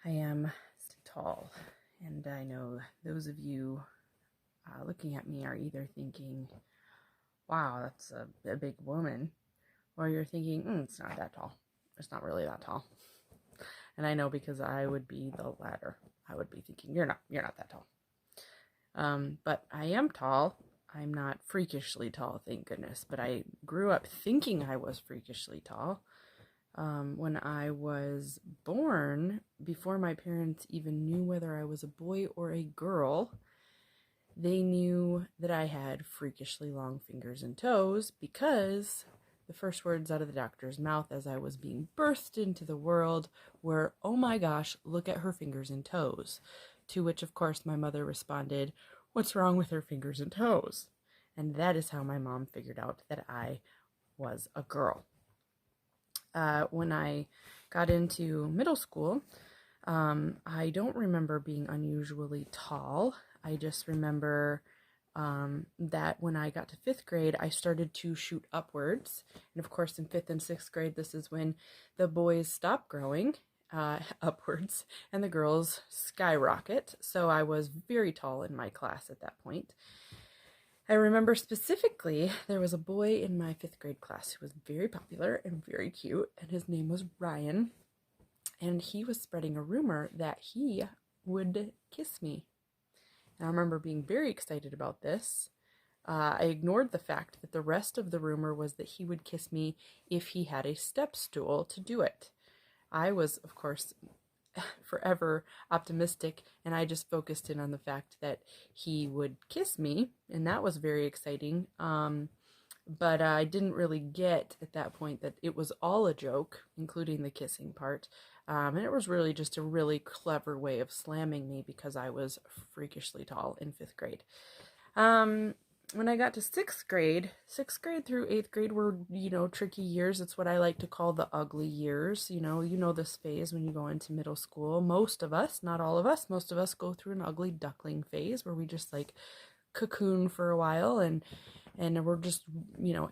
I am tall, and I know those of you looking at me are either thinking, wow, that's a big woman, or you're thinking, it's not that tall. It's not really that tall. And I know because I would be the latter. I would be thinking, you're not that tall. But I am tall. I'm not freakishly tall, thank goodness. But I grew up thinking I was freakishly tall. When I was born, before my parents even knew whether I was a boy or a girl, they knew that I had freakishly long fingers and toes because the first words out of the doctor's mouth as I was being birthed into the world were, "Oh my gosh, look at her fingers and toes." To which, of course, my mother responded, "What's wrong with her fingers and toes?" And that is how my mom figured out that I was a girl. When I got into middle school, I don't remember being unusually tall. I just remember that when I got to fifth grade, I started to shoot upwards. And of course, in fifth and sixth grade, this is when the boys stop growing upwards and the girls skyrocket. So I was very tall in my class at that point. I remember specifically there was a boy in my fifth grade class who was very popular and very cute, and his name was Ryan. And he was spreading a rumor that he would kiss me. And I remember being very excited about this. I ignored the fact that the rest of the rumor was that he would kiss me if he had a step stool to do it. I was, of course, forever optimistic, and I just focused in on the fact that he would kiss me, and that was very exciting. But I didn't really get at that point that it was all a joke, including the kissing part. And it was really just a really clever way of slamming me because I was freakishly tall in fifth grade. When I got to sixth grade through eighth grade were, tricky years. It's what I like to call the ugly years. You know this phase when you go into middle school. Most of us, not all of us, most of us go through an ugly duckling phase where we just like cocoon for a while and we're just,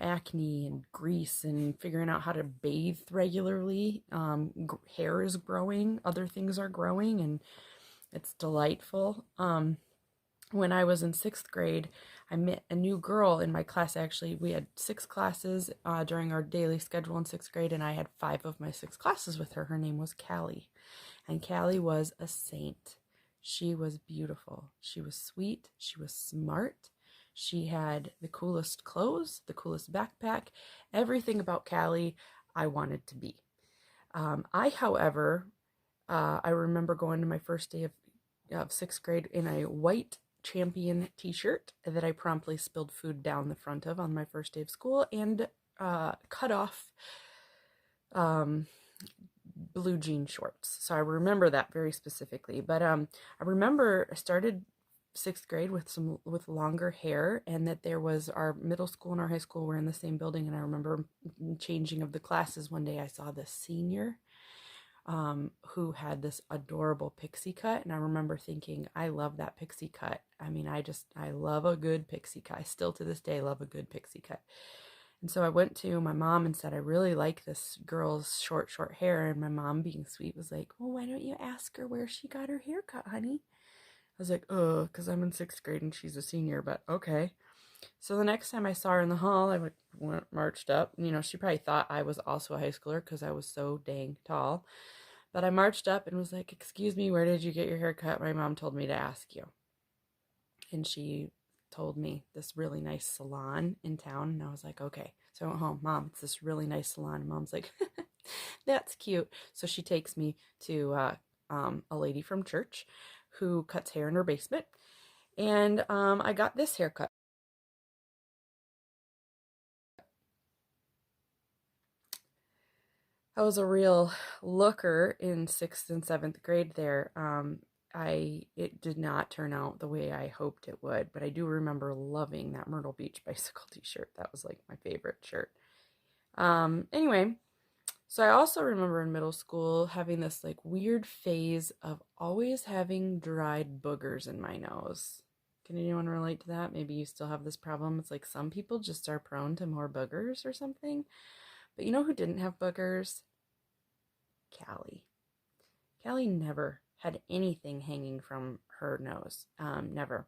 acne and grease and figuring out how to bathe regularly. Hair is growing, other things are growing, and it's delightful. When I was in sixth grade, I met a new girl in my class. Actually, we had 6 classes during our daily schedule in sixth grade, and I had 5 of my 6 classes with her. Her name was Callie, and Callie was a saint. She was beautiful. She was sweet. She was smart. She had the coolest clothes, the coolest backpack, everything about Callie I wanted to be. However, I remember going to my first day of sixth grade in a white Champion t-shirt that I promptly spilled food down the front of on my first day of school and cut off blue jean shorts. So I remember that very specifically. But I remember I started sixth grade with longer hair, and that there was our middle school and our high school were in the same building. And I remember changing of the classes one day. I saw this senior who had this adorable pixie cut, and I remember thinking, I love that pixie cut. I mean, I love a good pixie cut. I still to this day love a good pixie cut. And so I went to my mom and said, I really like this girl's short hair. And my mom, being sweet, was like, well, why don't you ask her where she got her hair cut, honey? I was like, oh, because I'm in sixth grade and she's a senior, but okay. So the next time I saw her in the hall, I marched up. She probably thought I was also a high schooler because I was so dang tall. But I marched up and was like, excuse me, where did you get your hair cut? My mom told me to ask you. And she told me this really nice salon in town. And I was like, okay. So I went home, Mom, it's this really nice salon. And Mom's like, that's cute. So she takes me to a lady from church who cuts hair in her basement. And I got this haircut. I was a real looker in 6th and 7th grade there. It did not turn out the way I hoped it would, but I do remember loving that Myrtle Beach bicycle t-shirt. That was like my favorite shirt. Anyway, so I also remember in middle school having this like weird phase of always having dried boogers in my nose. Can anyone relate to that? Maybe you still have this problem. It's like some people just are prone to more boogers or something. But you know who didn't have boogers? Callie. Callie never had anything hanging from her nose. Never.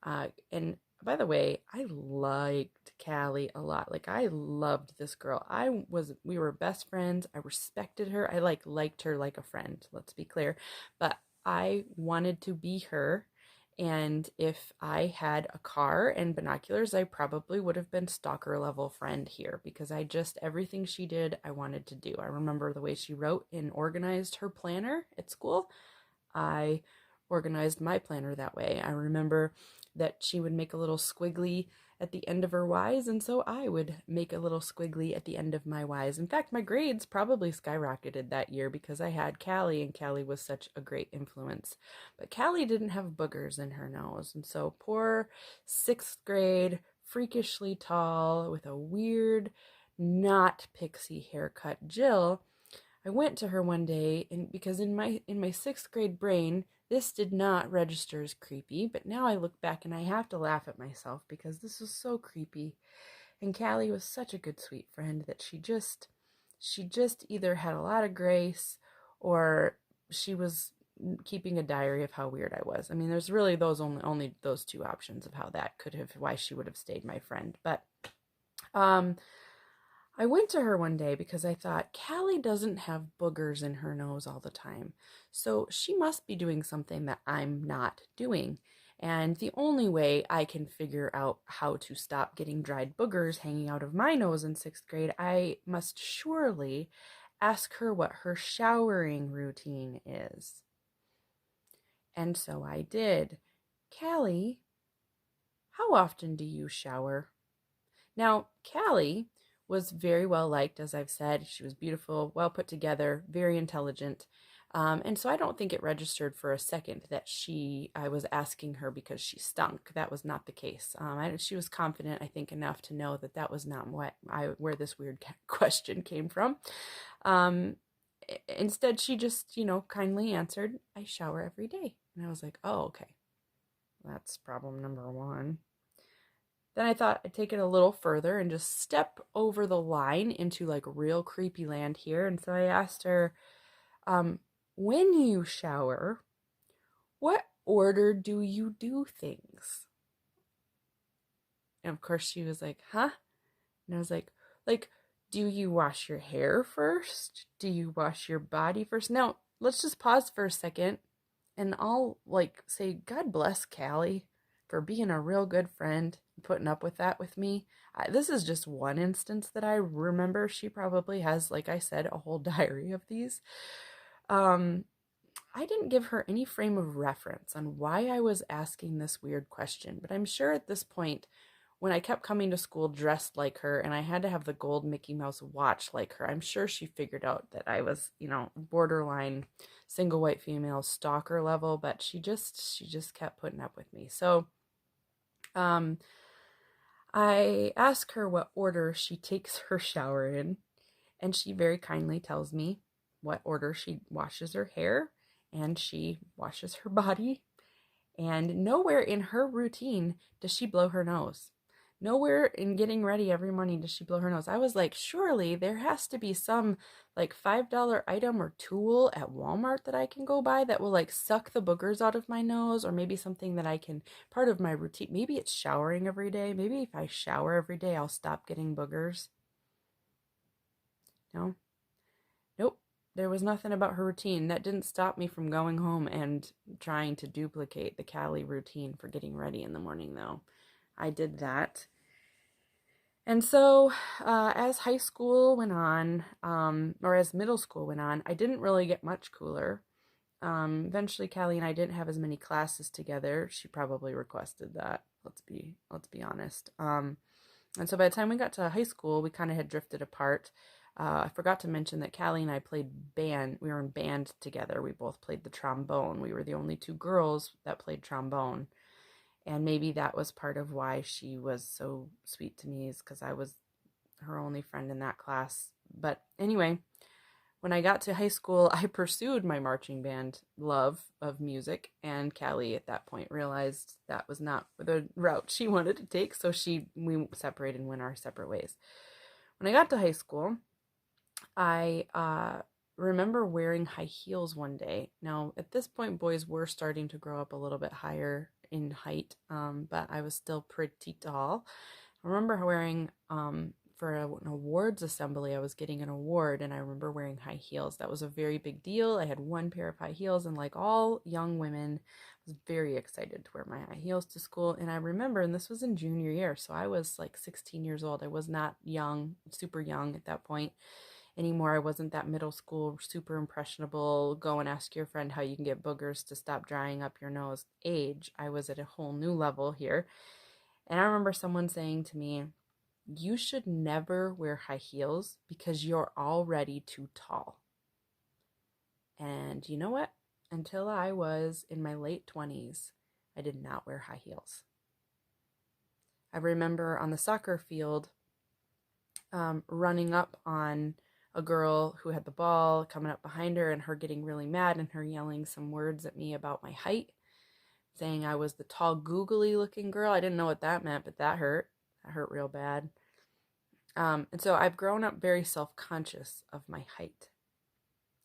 And by the way, I liked Callie a lot. Like, I loved this girl. We were best friends. I respected her. I liked her like a friend, let's be clear. But I wanted to be her. And if I had a car and binoculars, I probably would have been stalker level friend here, because everything she did, I wanted to do. I remember the way she wrote and organized her planner at school. I organized my planner that way. I remember that she would make a little squiggly at the end of her Y's, and so I would make a little squiggly at the end of my Y's. In fact, my grades probably skyrocketed that year because I had Callie, and Callie was such a great influence. But Callie didn't have boogers in her nose, and so poor 6th grade, freakishly tall, with a weird, not pixie haircut Jill, I went to her one day, and because in my 6th grade brain, this did not register as creepy, but now I look back and I have to laugh at myself because this was so creepy. And Callie was such a good, sweet friend that she just either had a lot of grace, or she was keeping a diary of how weird I was. I mean, there's really only those two options of why she would have stayed my friend. But I went to her one day because I thought, Callie doesn't have boogers in her nose all the time, so she must be doing something that I'm not doing. And the only way I can figure out how to stop getting dried boogers hanging out of my nose in 6th grade, I must surely ask her what her showering routine is. And so I did. Callie, how often do you shower? Now, Callie was very well liked, as I've said. She was beautiful, well put together, very intelligent. And so I don't think it registered for a second that I was asking her because she stunk. That was not the case. She was confident, I think, enough to know that that was not where this weird question came from. Instead, she just, kindly answered, I shower every day. And I was like, oh, okay. That's problem number one. Then I thought I'd take it a little further and just step over the line into like real creepy land here. And so I asked her, when you shower, what order do you do things? And of course she was like, huh? And I was like, do you wash your hair first? Do you wash your body first? Now, let's just pause for a second, and I'll say, God bless Callie for being a real good friend, putting up with that with me. This is just one instance that I remember. She probably has, like I said, a whole diary of these. I didn't give her any frame of reference on why I was asking this weird question, but I'm sure at this point, when I kept coming to school dressed like her and I had to have the gold Mickey Mouse watch like her, I'm sure she figured out that I was, borderline single white female stalker level, but she just kept putting up with me. So, I ask her what order she takes her shower in, and she very kindly tells me what order she washes her hair and she washes her body. And nowhere in her routine does she blow her nose. Nowhere in getting ready every morning does she blow her nose. I was like, surely there has to be some $5 item or tool at Walmart that I can go buy that will suck the boogers out of my nose, or maybe something that I can, part of my routine. Maybe it's showering every day. Maybe if I shower every day, I'll stop getting boogers. No. Nope. There was nothing about her routine. That didn't stop me from going home and trying to duplicate the Callie routine for getting ready in the morning, though. I did that. And so as high school went on, or as middle school went on, I didn't really get much cooler. Eventually, Callie and I didn't have as many classes together. She probably requested that. Let's be honest. And so by the time we got to high school, we kind of had drifted apart. I forgot to mention that Callie and I played band. We were in band together. We both played the trombone. We were the only two girls that played trombone. And maybe that was part of why she was so sweet to me, is because I was her only friend in that class. But anyway, when I got to high school, I pursued my marching band love of music, and Callie at that point realized that was not the route she wanted to take, so we separated and went our separate ways. When I got to high school, I remember wearing high heels one day. Now, at this point, boys were starting to grow up a little bit higher in height, but I was still pretty tall. I remember wearing, for an awards assembly, I was getting an award, and I remember wearing high heels. That was a very big deal. I had one pair of high heels, and like all young women, I was very excited to wear my high heels to school. And I remember, and this was in junior year, so I was like 16 years old. I was not young, super young at that point anymore. I wasn't that middle school, super impressionable, go and ask your friend how you can get boogers to stop drying up your nose age. I was at a whole new level here. And I remember someone saying to me, you should never wear high heels because you're already too tall. And you know what? Until I was in my late 20s, I did not wear high heels. I remember on the soccer field running up on a girl who had the ball coming up behind her and her getting really mad and her yelling some words at me about my height, saying I was the tall, googly looking girl. I didn't know what that meant, but that hurt. That hurt real bad. And so I've grown up very self-conscious of my height.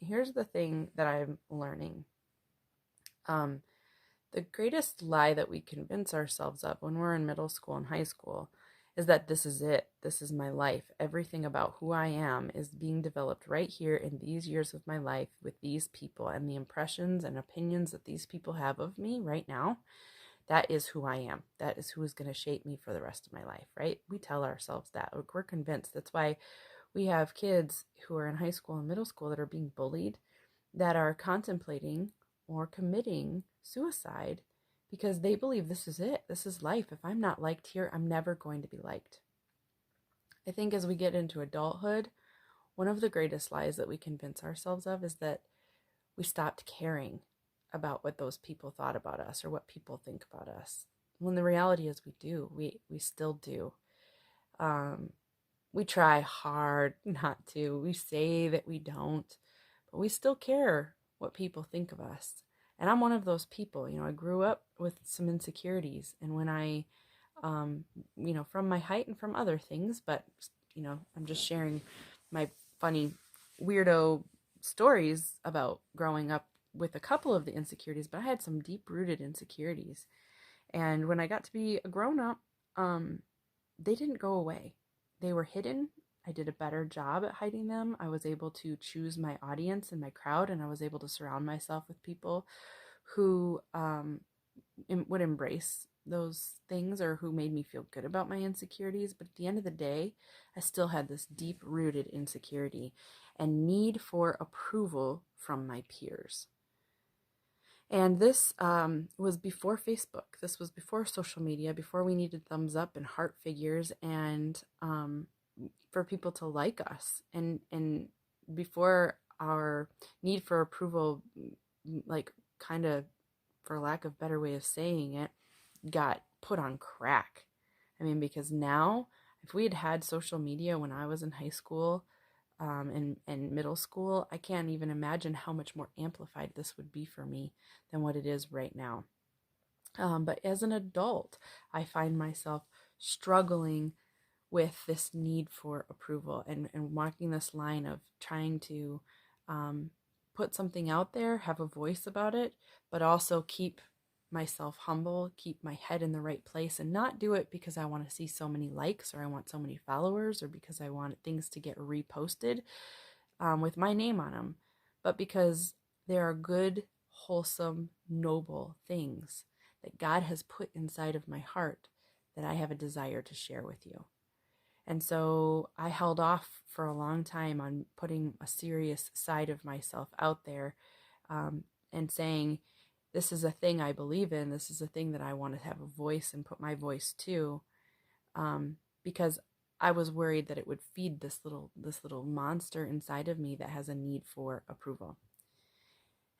Here's the thing that I'm learning. The greatest lie that we convince ourselves of when we're in middle school and high school is that this is it. This is my life. Everything about who I am is being developed right here in these years of my life with these people, and the impressions and opinions that these people have of me right now. That is who I am. That is who is going to shape me for the rest of my life, right? We tell ourselves that. We're convinced. That's why we have kids who are in high school and middle school that are being bullied, that are contemplating or committing suicide because they believe this is it. This is life. If I'm not liked here, I'm never going to be liked. I think as we get into adulthood, one of the greatest lies that we convince ourselves of is that we stopped caring about what those people thought about us or what people think about us. When the reality is we do. We still do. We try hard not to. We say that we don't, but we still care what people think of us. And I'm one of those people. I grew up with some insecurities, and when I, from my height and from other things, but, I'm just sharing my funny, weirdo stories about growing up with a couple of the insecurities, but I had some deep-rooted insecurities. And when I got to be a grown-up, they didn't go away. They were hidden. I did a better job at hiding them. I was able to choose my audience and my crowd, and I was able to surround myself with people who would embrace those things or who made me feel good about my insecurities. But at the end of the day, I still had this deep-rooted insecurity and need for approval from my peers. And this was before Facebook. This was before social media, before we needed thumbs up and heart figures and for people to like us. And before our need for approval, like kind of, for lack of a better way of saying it, got put on crack. I mean, because now, if we had had social media when I was in high school, and middle school, I can't even imagine how much more amplified this would be for me than what it is right now. But as an adult, I find myself struggling with this need for approval and walking this line of trying to put something out there, have a voice about it, but also keep myself humble, keep my head in the right place, and not do it because I want to see so many likes or I want so many followers or because I want things to get reposted with my name on them, but because there are good, wholesome, noble things that God has put inside of my heart that I have a desire to share with you. And so I held off for a long time on putting a serious side of myself out there and saying, this is a thing I believe in. This is a thing that I want to have a voice and put my voice to, because I was worried that it would feed this little monster inside of me that has a need for approval.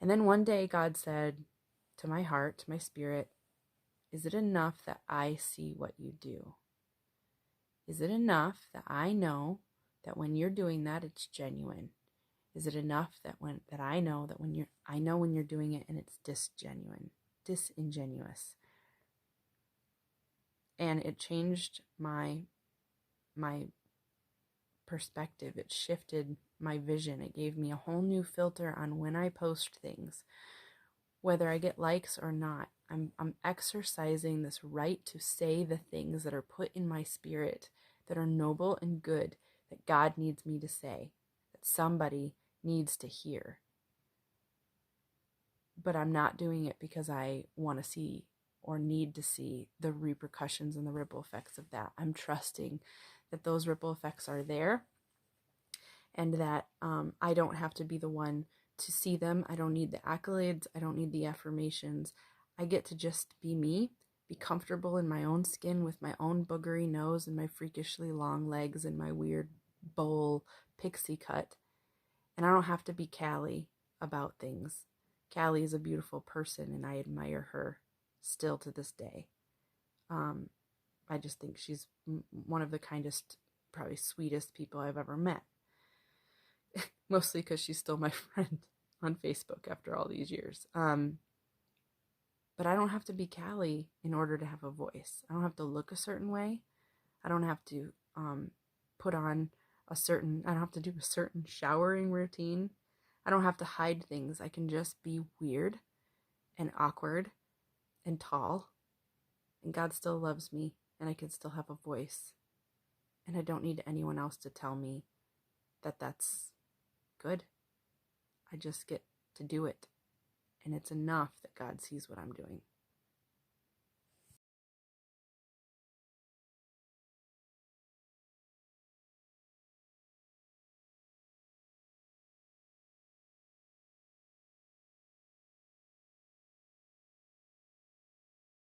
And then one day God said to my heart, to my spirit, is it enough that I see what you do? Is it enough that I know that when you're doing that, it's genuine? Is it enough that I know that when you're doing it and it's disingenuous? And it changed my perspective. It shifted my vision. It gave me a whole new filter on when I post things, whether I get likes or not. I'm exercising this right to say the things that are put in my spirit that are noble and good, that God needs me to say, that somebody needs to hear. But I'm not doing it because I want to see or need to see the repercussions and the ripple effects of that. I'm trusting that those ripple effects are there, and that I don't have to be the one to see them. I don't need the accolades. I don't need the affirmations. I get to just be me, be comfortable in my own skin with my own boogery nose and my freakishly long legs and my weird bowl pixie cut. And I don't have to be Callie about things. Callie is a beautiful person, and I admire her still to this day. I just think she's one of the kindest, probably sweetest people I've ever met. Mostly because she's still my friend on Facebook after all these years. But I don't have to be Callie in order to have a voice. I don't have to look a certain way. I don't have to put on I don't have to do a certain showering routine. I don't have to hide things. I can just be weird and awkward and tall. And God still loves me, and I can still have a voice. And I don't need anyone else to tell me that that's good. I just get to do it. And it's enough that God sees what I'm doing.